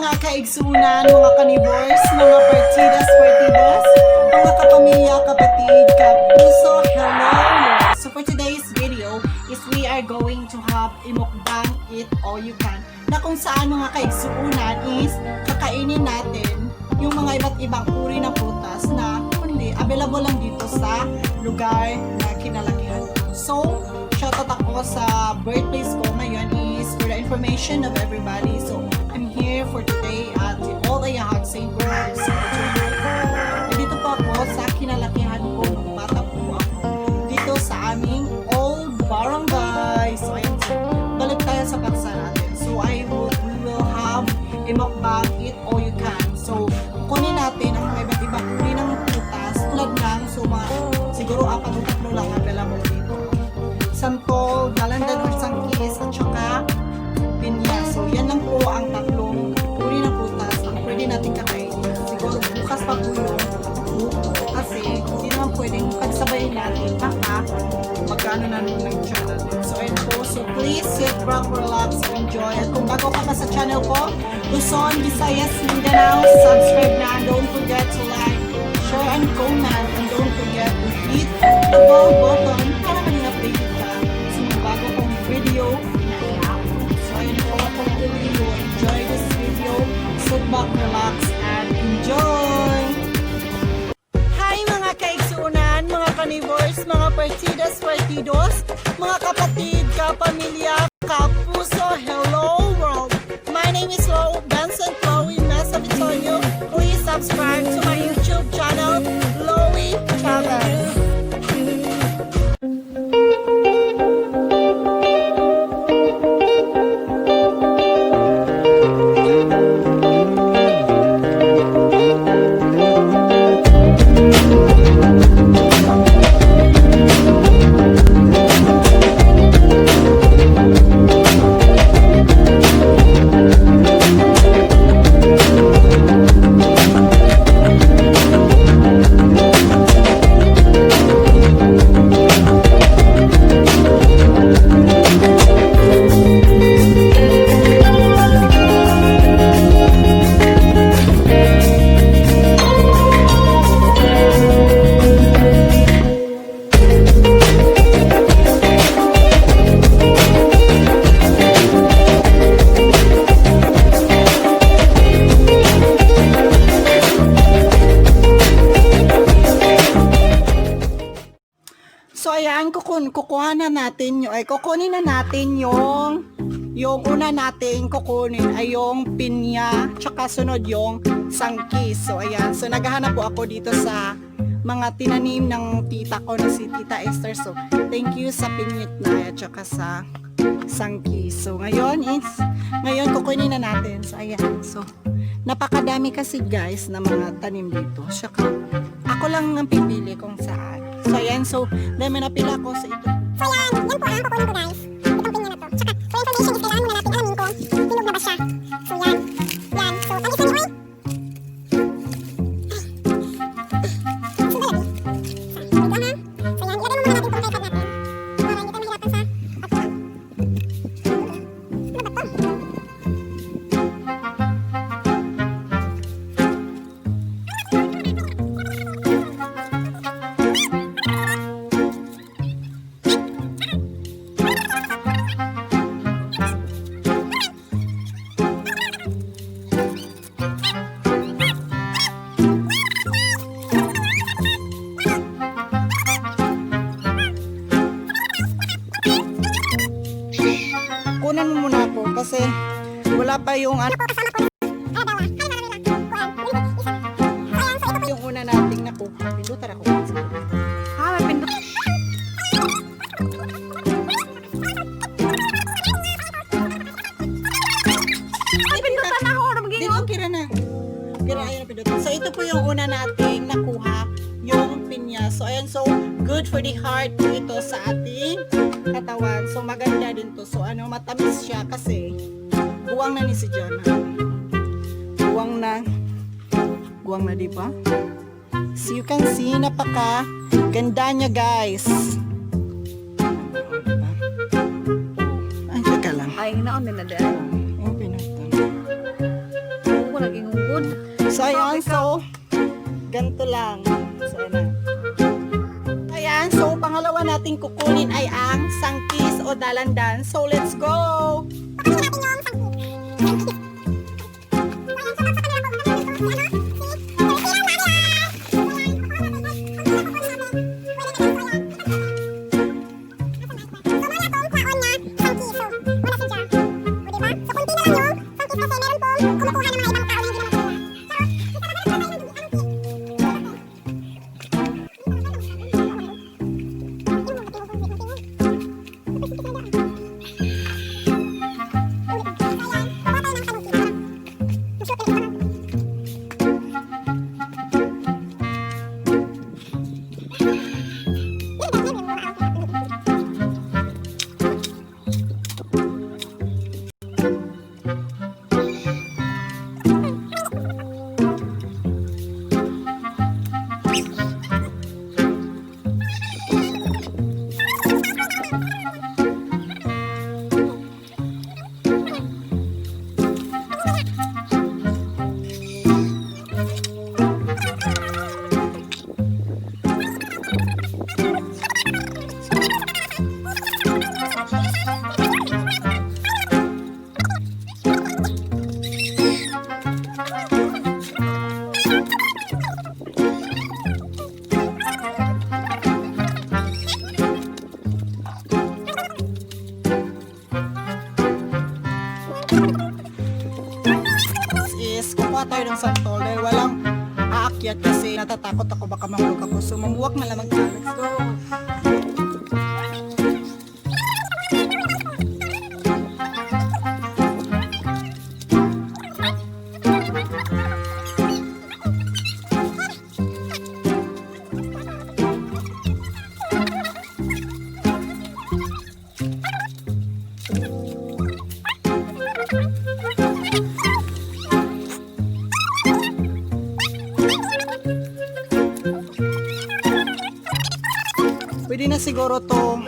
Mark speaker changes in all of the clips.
Speaker 1: mga KAIG-SOONAN, mga kanibors, mga partidas, mga kapamilya, kapatid, kapuso, hello! So for today's video is we are going to have a mukbang, eat all you can, na kung saan mga KAIG-SOONAN is kakainin natin yung mga iba't ibang uri ng prutas na kundi available lang dito sa lugar na kinalakihan. So, shoutout ako sa birthplace ko ngayon is for the information of everybody. So, I'm here for today at all the Yahag St. Bernard's. Dito po ako sa kinalakihan ko nung bata po ako. Dito sa aming old barangay. So, ayun. Balik tayo sa paksa natin. So, we will have a mukbang, eat all you can. So, kunin natin ang mga iba't ibang uri ng prutas tulad ng siguro 4 lang available dito. Santol, Dalandan or Sangkis, at saka Pinya. So, yan lang po ang 3 uri ng prutas ang pwede natin kakainin. Siguro bukas pa po yung buko kasi hindi naman pwedeng pagsabayin natin baka magkano na nun ng channel natin. So, ayun po. So, please sit back, relax, enjoy. At kung bago ka pa sa channel ko, Luzon, Visayas, Mindanao, subscribe na. Don't forget to like, share, and comment. And don't forget to hit the bell button para maging updated ka sa mga bago kong video na i-upload. So, ayun po. Hopefully, you will enjoy this video. Sit back, relax, and enjoy! Hi mga KAIG-SOONAN, mga carnivores, mga partidos, mga kapatid, kapamilya, kapuso, hello world! My name is Louie, please subscribe to my YouTube channel, Louie, Chavez. So ayan, kukunin na natin yung una natin kukunin ay yung pinya, tsaka sunod yung sangkis. So ayan, so naghahanap po ako dito sa mga tinanim ng tita ko na si Tita Esther. So thank you sa pinyit na at tsaka sa sangkis. So ngayon kukunin na natin. So ayan, so napakadami kasi guys na mga tanim dito. Tsaka ako lang ang pipili kung saan. So ayan, so dahil may napila ko sa ito.
Speaker 2: So yan po ang kukunin ko guys. Itong pinya na to. Tsaka, for information is kailangan muna natin alamin kung hinog na ba siya. So yan. So tamis na ni Oy. So yan, ilagay mo muna natin itong tripod natin. Para hindi tayo mahirapan sa pagkakas. Ano ba to?
Speaker 1: Kunan mo muna ako kasi wala pa yung yung una nating nakuha. Pindutan ako. Ha, may pindut. Ay, pindutan na ako. Dito, kira na. Kira, ayun, pindutan. So, ito po yung una nating nakuha, yung pinya. So, ayan, so, good for the heart po ito sa ating katawan. So, maganda din to. So, matamis siya kasi buwang na ni si John. Buwang na, diba? So, you can see, napaka ganda niya, guys. Diba? Ay, teka lang.
Speaker 2: Ay, naon din na dahil.
Speaker 1: Yung pinagtan.
Speaker 3: food.
Speaker 1: So, ayan. So, ganito lang. So, ayan. Ayan. So, pangalawa nating kukunin ay ang sangkis o dalandan. So, let's go! Kukuha tayo ng santol dahil walang aakyat kasi natatakot ako baka mahulog ako. So mamuwak na lamang tayo. Let's go! Pwede na siguro to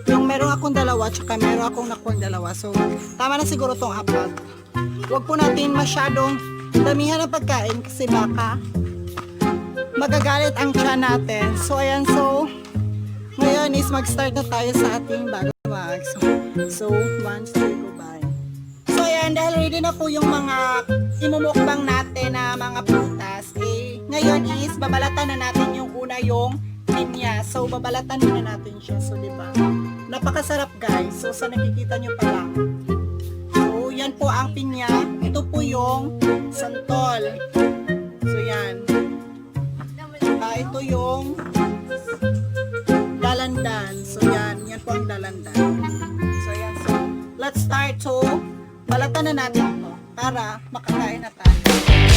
Speaker 1: yung meron akong dalawa tsaka meron akong nakuha dalawa. So, tama na siguro tong apat. Huwag po natin masyadong damihan ng pagkain kasi baka magagalit ang tiyan natin. So, ayan. So, ngayon is mag-start na tayo sa ating bagong mag. So, 1, 2, go by. So, ayan. Dahil ready na po yung mga imumukbang natin na mga prutas. Eh, ngayon is babalatan na natin yung una yung pinya. So, babalatan muna natin siya. So, diba? Napakasarap, guys. So, sa nakikita nyo pa lang. So, yan po ang pinya. Ito po yung santol. So, yan. Ito yung dalandan. So, yan. Yan po ang dalandan. So, yan. So, let's start. So, balatan na natin ito para makakain na tayo.